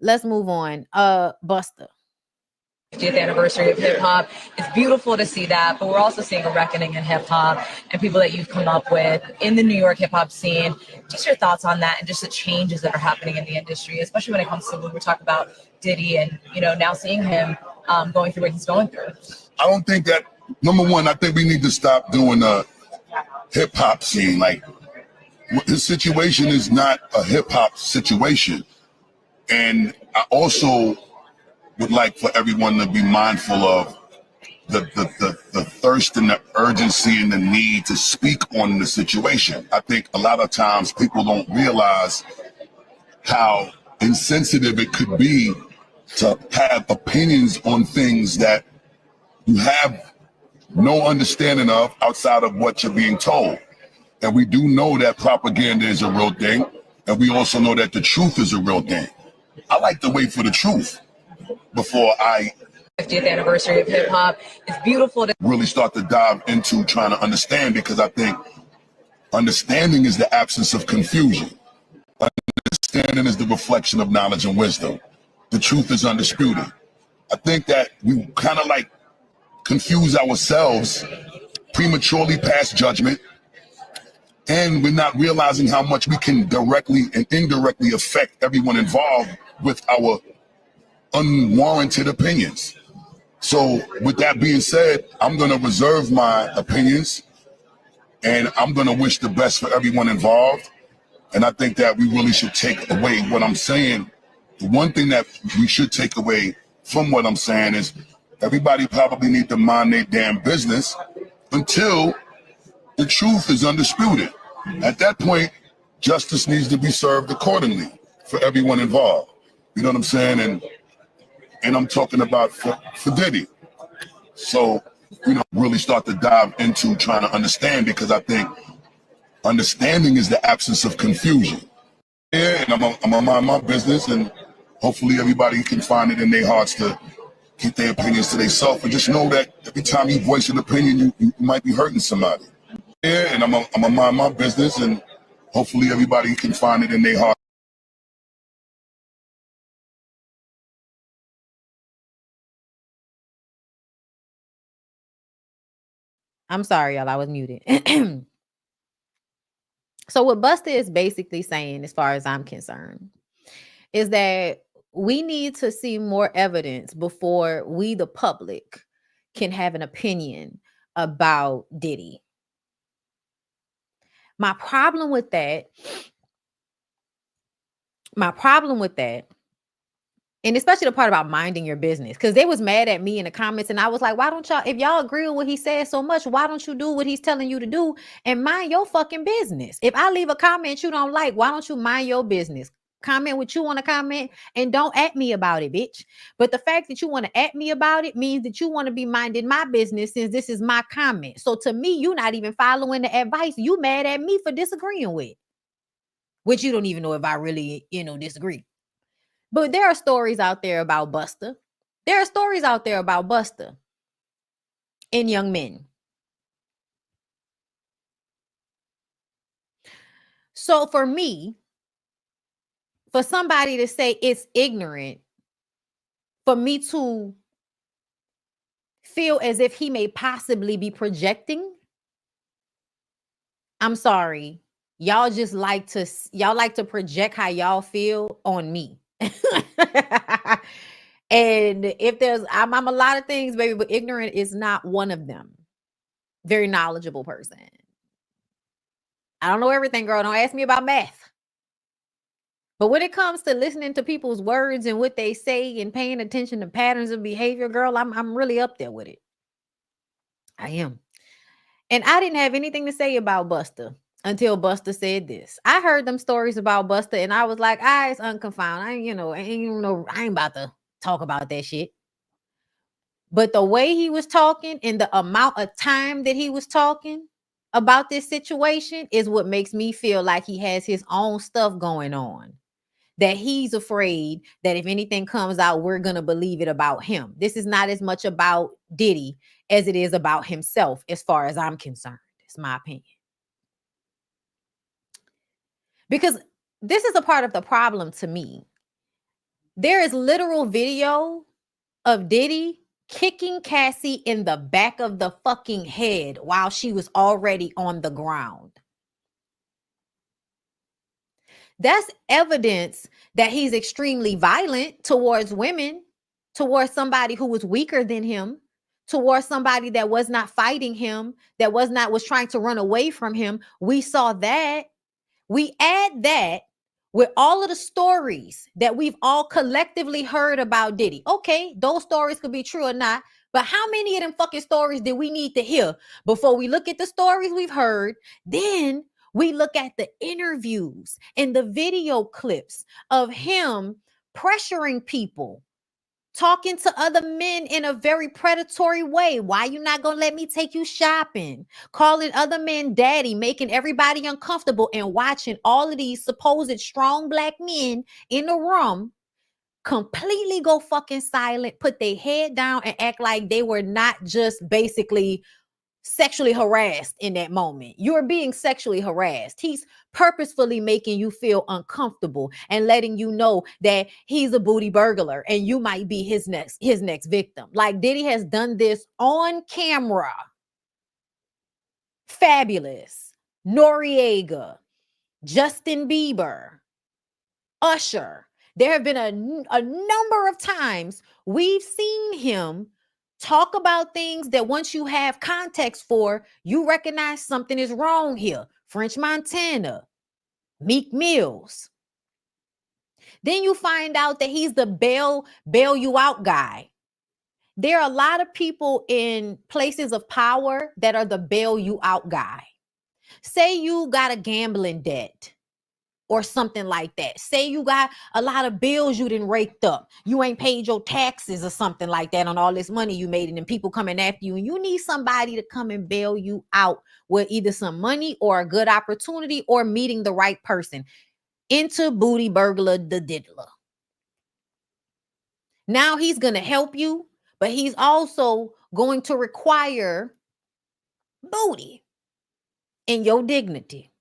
Let's move on. Busta. 50th anniversary of hip hop. It's beautiful to see that, but we're also seeing a reckoning in hip hop and people that you've come up with in the New York hip hop scene. Just your thoughts on that and just the changes that are happening in the industry, especially when it comes to when we're talking about Diddy and, you know, now seeing him going through what he's going through. I don't think that, number one, I think we need to stop doing the hip hop scene. Like, his situation is not a hip hop situation. And I also would like for everyone to be mindful of the thirst and the urgency and the need to speak on the situation. I think a lot of times people don't realize how insensitive it could be to have opinions on things that you have no understanding of outside of what you're being told. And we do know that propaganda is a real thing, and we also know that the truth is a real thing. I like to wait for the truth before I 50th anniversary of hip hop. It's beautiful to really start to dive into trying to understand, because I think understanding is the absence of confusion. Understanding is the reflection of knowledge and wisdom. The truth is undisputed. I think that we kind of like confuse ourselves, prematurely pass judgment, and we're not realizing how much we can directly and indirectly affect everyone involved with our unwarranted opinions. So with that being said, I'm going to reserve my opinions, and I'm going to wish the best for everyone involved. And I think that we really should take away what I'm saying. The one thing that we should take away from what I'm saying is everybody probably need to mind their damn business until the truth is undisputed. At that point, justice needs to be served accordingly for everyone involved. You know what I'm saying? And I'm talking about for Diddy. So, you know, really start to dive into trying to understand, because I think understanding is the absence of confusion. Yeah, and I'm gonna mind my business, and hopefully everybody can find it in their hearts to keep their opinions to themselves, and just know that every time you voice an opinion, you might be hurting somebody. Yeah, and I'm gonna mind my business, and hopefully everybody can find it in their heart. I'm sorry, y'all. I was muted. So what Busta is basically saying, as far as I'm concerned, is that we need to see more evidence before we, the public, can have an opinion about Diddy. My problem with that, and especially the part about minding your business, because they was mad at me in the comments, and I was like, why don't y'all, if y'all agree with what he says so much, why don't you do what he's telling you to do and mind your fucking business? If I leave a comment you don't like, why don't you mind your business? Comment what you want to comment and don't at me about it, bitch. But the fact that you want to at me about it means that you want to be minding my business, since this is my comment. So to me, you're not even following the advice you mad at me for disagreeing with, which you don't even know if I really, disagree. But there are stories out there about Busta. There are stories out there about Busta in young men. So for me, for somebody to say it's ignorant for me to feel as if he may possibly be projecting, I'm sorry. Y'all like to project how y'all feel on me. And if I'm a lot of things, baby, but ignorant is not one of them. Very knowledgeable person. I don't know everything, girl. Don't ask me about math. But when it comes to listening to people's words and what they say and paying attention to patterns of behavior, girl, I'm really up there with it. I am. And I didn't have anything to say about Busta until Busta said this. I heard them stories about Busta, and I was like, it's unconfound. I ain't about to talk about that shit. But the way he was talking and the amount of time that he was talking about this situation is what makes me feel like he has his own stuff going on. That he's afraid that if anything comes out, we're going to believe it about him. This is not as much about Diddy as it is about himself, as far as I'm concerned. It's my opinion. Because this is a part of the problem to me. There is literal video of Diddy kicking Cassie in the back of the fucking head while she was already on the ground. That's evidence that he's extremely violent towards women, towards somebody who was weaker than him, towards somebody that was not fighting him, that was trying to run away from him. We saw that. We add that with all of the stories that we've all collectively heard about Diddy. Okay, those stories could be true or not, but how many of them fucking stories did we need to hear before we look at the stories we've heard? Then we look at the interviews and the video clips of him pressuring people, talking to other men in a very predatory way. Why you not gonna let me take you shopping? Calling other men daddy, making everybody uncomfortable, and watching all of these supposed strong black men in the room completely go fucking silent, put their head down, and act like they were not just basically sexually harassed in that moment. You're being sexually harassed. He's purposefully making you feel uncomfortable and letting you know that he's a booty burglar and you might be his next victim. Like Diddy has done this on camera. Fabulous. Noriega, Justin Bieber, Usher. There have been a number of times we've seen him talk about things that once you have context for, you recognize something is wrong here. French Montana, Meek Mills. Then you find out that he's the bail you out guy. There are a lot of people in places of power that are the bail you out guy. Say you got a gambling debt or something like that. Say you got a lot of bills you didn't raked up. You ain't paid your taxes or something like that on all this money you made, and then people coming after you, and you need somebody to come and bail you out with either some money or a good opportunity or meeting the right person. Enter booty burglar the diddler. Now he's going to help you, but he's also going to require booty and your dignity.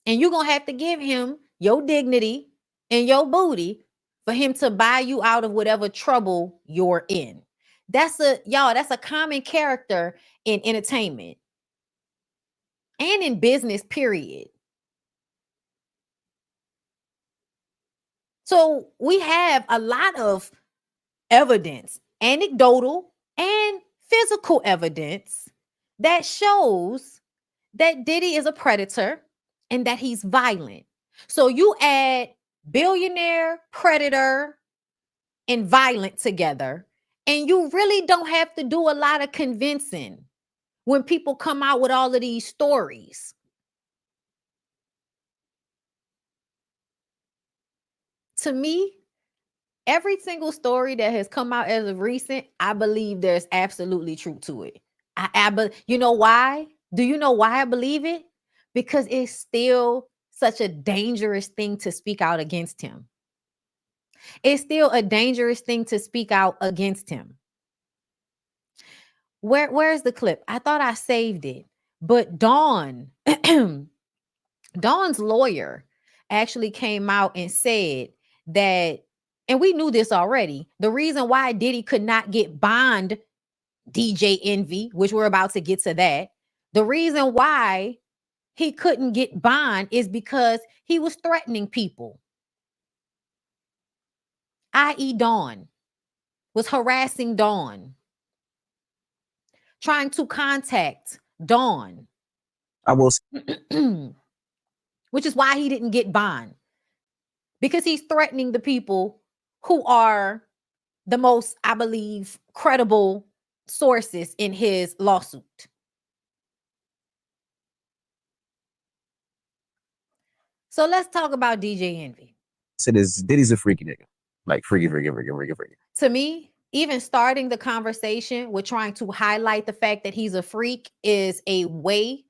And you're going to have to give him your dignity and your booty for him to buy you out of whatever trouble you're in. That's a common character in entertainment and in business, period. So we have a lot of evidence, anecdotal and physical evidence, that shows that Diddy is a predator and that he's violent. So you add billionaire, predator, and violent together, and you really don't have to do a lot of convincing when people come out with all of these stories. To me, every single story that has come out as of recent, I believe there's absolutely truth to it. You know why? Do you know why I believe it? Because it's still such a dangerous thing to speak out against him. It's still a dangerous thing to speak out against him. Where's the clip? I thought I saved it, but Dawn's lawyer actually came out and said that, and we knew this already, the reason why Diddy could not get bond DJ Envy, which we're about to get to that, the reason why he couldn't get bond is because he was threatening people. I.e. Dawn was harassing Dawn, trying to contact Dawn. Which is why he didn't get bond, because he's threatening the people who are the most, I believe, credible sources in his lawsuit. So let's talk about DJ Envy. Said is Diddy's a freaky nigga. Like freaky. To me, even starting the conversation with trying to highlight the fact that he's a freak is a way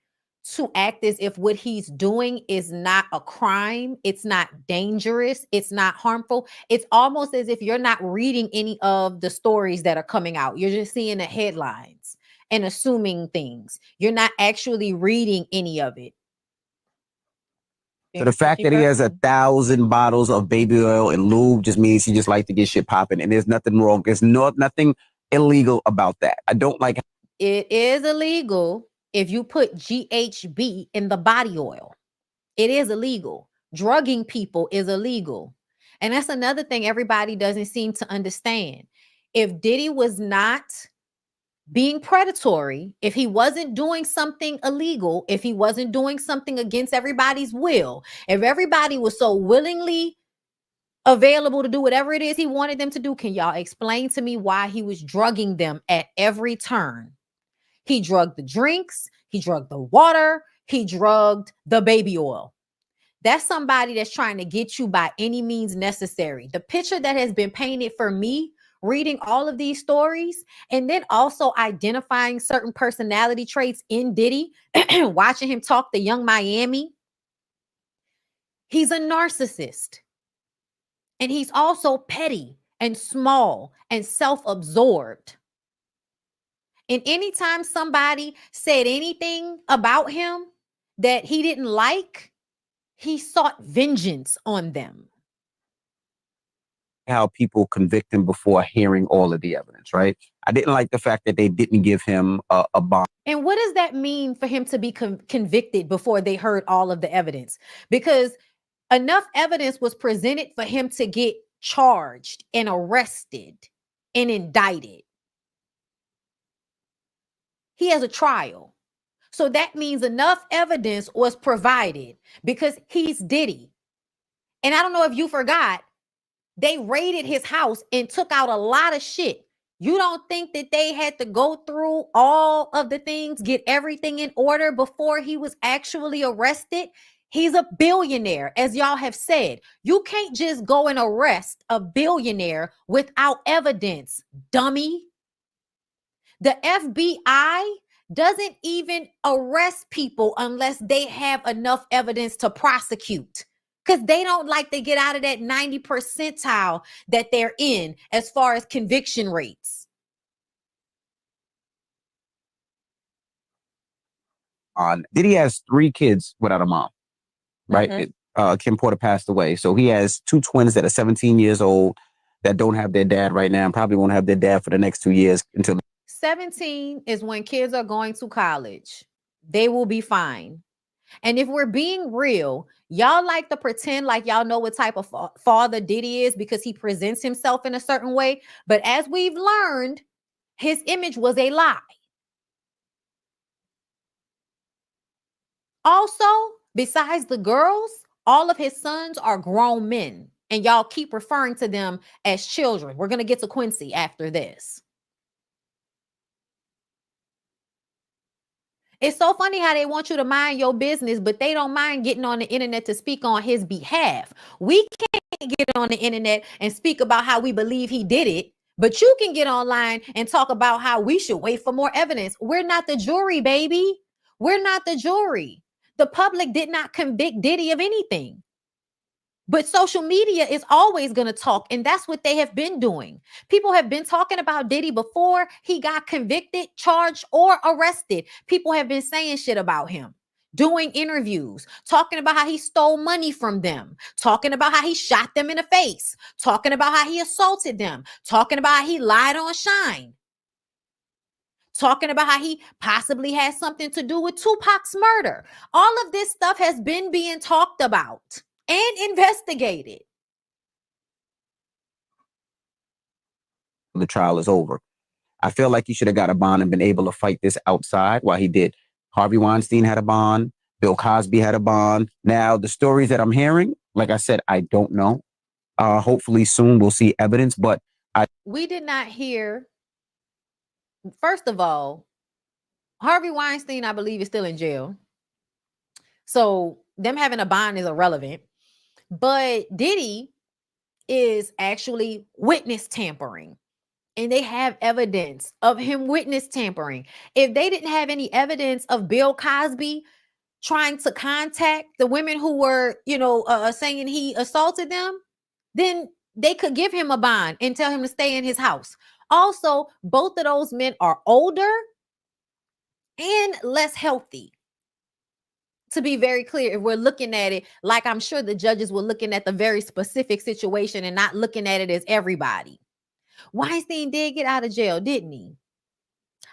to act as if what he's doing is not a crime. It's not dangerous. It's not harmful. It's almost as if you're not reading any of the stories that are coming out. You're just seeing the headlines and assuming things. You're not actually reading any of it. So the fact that he has 1,000 bottles of baby oil and lube just means he just likes to get shit popping, and there's nothing wrong. There's nothing illegal about that. I don't like. It is illegal if you put GHB in the body oil. It is illegal. Drugging people is illegal. And that's another thing everybody doesn't seem to understand. If Diddy was not being predatory, if he wasn't doing something illegal, if he wasn't doing something against everybody's will, if everybody was so willingly available to do whatever it is he wanted them to do, can y'all explain to me why he was drugging them at every turn? He drugged the drinks, he drugged the water, he drugged the baby oil. That's somebody that's trying to get you by any means necessary. The picture that has been painted for me reading all of these stories, and then also identifying certain personality traits in Diddy, watching him talk to Young Miami. He's a narcissist. And he's also petty and small and self-absorbed. And anytime somebody said anything about him that he didn't like, he sought vengeance on them. How people convict him before hearing all of the evidence, right? I didn't like the fact that they didn't give him a bond. And what does that mean for him to be convicted before they heard all of the evidence? Because enough evidence was presented for him to get charged and arrested and indicted. He has a trial. So that means enough evidence was provided because he's Diddy. And I don't know if you forgot, they raided his house and took out a lot of shit. You don't think that they had to go through all of the things, get everything in order before he was actually arrested? He's a billionaire, as y'all have said. You can't just go and arrest a billionaire without evidence, dummy. The FBI doesn't even arrest people unless they have enough evidence to prosecute, because they don't like to get out of that 90 percentile that they're in as far as conviction rates. Diddy has 3 kids without a mom, right? Kim Porter passed away. So he has 2 twins that are 17 years old that don't have their dad right now and probably won't have their dad for the next 2 years until 17 is when kids are going to college. They will be fine. And if we're being real, y'all like to pretend like y'all know what type of father Diddy is because he presents himself in a certain way. But as we've learned, his image was a lie. Also, besides the girls, all of his sons are grown men. And y'all keep referring to them as children. We're going to get to Quincy after this. It's so funny how they want you to mind your business, but they don't mind getting on the internet to speak on his behalf. We can't get on the internet and speak about how we believe he did it, but you can get online and talk about how we should wait for more evidence. We're not the jury, baby. We're not the jury. The public did not convict Diddy of anything. But social media is always going to talk, and that's what they have been doing. People have been talking about Diddy before he got convicted, charged, or arrested. People have been saying shit about him, doing interviews, talking about how he stole money from them, talking about how he shot them in the face, talking about how he assaulted them, talking about how he lied on Shine, talking about how he possibly has something to do with Tupac's murder. All of this stuff has been being talked about and investigated. the trial is over. I feel like he should have got a bond and been able to fight this outside while he did. Harvey Weinstein had a bond. Bill Cosby had a bond. Now, the stories that I'm hearing, like I said, I don't know. Hopefully soon we'll see evidence, but we did not hear. First of all, Harvey Weinstein, I believe, is still in jail. So them having a bond is irrelevant. But Diddy is actually witness tampering. And they have evidence of him witness tampering. If they didn't have any evidence of Bill Cosby trying to contact the women who were, saying he assaulted them, then they could give him a bond and tell him to stay in his house. Also, both of those men are older and less healthy. to be very clear, if we're looking at it like I'm sure the judges were looking at the very specific situation and not looking at it as everybody. Weinstein did get out of jail, didn't he?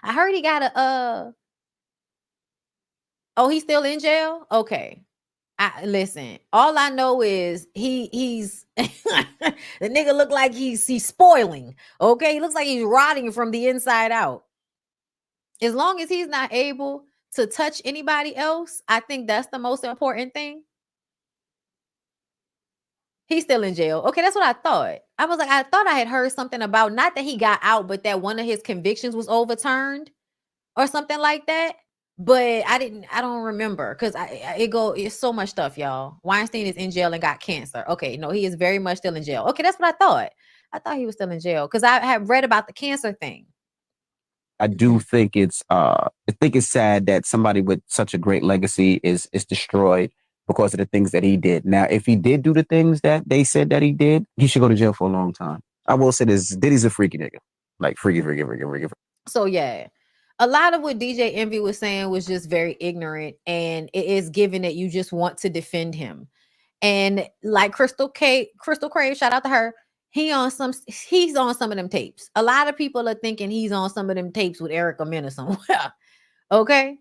I heard he got a oh, he's still in jail? Okay. Listen, all I know is he's the nigga look like he's spoiling. Okay, he looks like he's rotting from the inside out. As long as he's not able to touch anybody else, I think that's the most important thing. He's still in jail. Okay, that's what I thought. I was like, I thought I had heard something about not that he got out, but that one of his convictions was overturned or something like that. But I don't remember because it's so much stuff, y'all. Weinstein is in jail and got cancer. Okay, no, he is very much still in jail. Okay, that's what I thought. I thought he was still in jail because I had read about the cancer thing. I do think I think it's sad that somebody with such a great legacy is destroyed because of the things that he did. Now, if he did do the things that they said that he did, he should go to jail for a long time. I will say this: Diddy's a freaky nigga, like freaky. So yeah, a lot of what DJ Envy was saying was just very ignorant, and it is given that you just want to defend him. And like Crystal Crave, shout out to her. He's on some of them tapes. A lot of people are thinking he's on some of them tapes with Erica Mena somewhere. Okay.